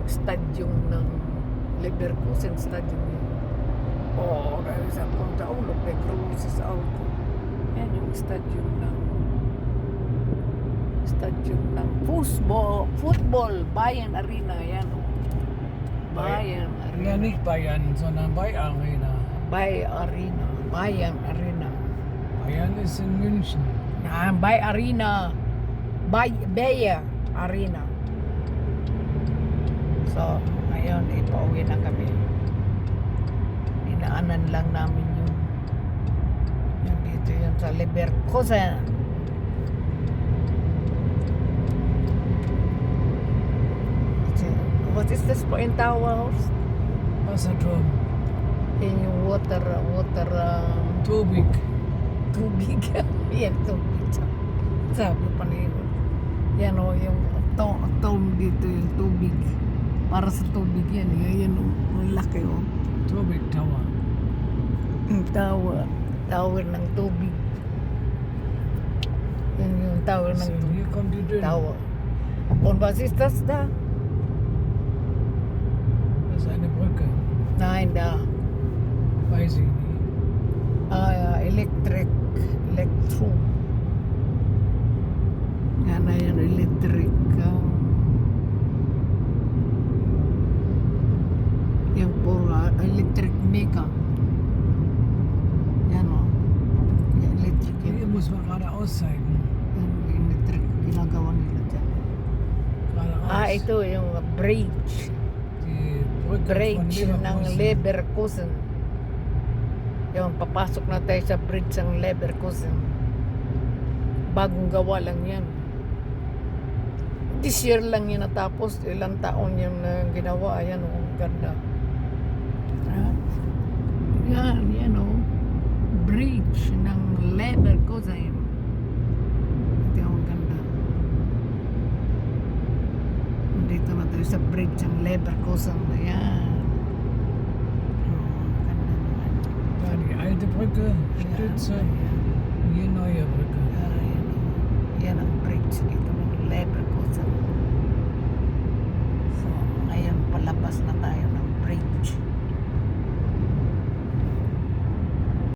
stadium ng Leverkusen Stadium yun. Oo, dahil sa punta ulo, may cruises auto. Yan yung stadium ng football, Bayan Arena, yan. Bayan Arena. Yan nicht Bayern, sondern bei Arena. Bayan Arena. Bayern ist in München. Bay Arena. Bayer Arena. So, ngayon, ipauwi na kami. Inaanan lang namin yun. Yan dito yun sa Leverkusen. What is this po in Tower House? Wasserturm. Yan yung water, Tubig. tubig. Yan, tubig. Sabi pa niyo. Yan o, yung tone dito, yung tubig. Para sa tubig yan. Yan o, ang laki o. Tubig Tower. Yung tower ng tubig. Yan yung tower ng So, tubig. hier kommt die Dünne. Tower. Und was ist das da? Das ist eine Brücke. Nein, da. Weiß ich nicht. Ja, Elektro. Yan na yan, electric. Yung pura, electric mega. Yan o. Electric Hier yan. muss man geradeaus zeigen. Yung electric ginagawa nila dyan. Geradeaus. Ito yung bridge. Die Brücke Bridge von ng Leverkusen. Yung papasok na tayo sa bridge ng Leverkusen. Bagong gawa lang yan. This year lang yan natapos. Ilang taon yung ginawa. Ayan o, ang ganda. Yan o. Bridge ng Leverkusen. Ito ang ganda. Dito na tayo sa bridge ng Leverkusen. Ayan. Da die alte Brücke, Stütze, hier neue Brücke.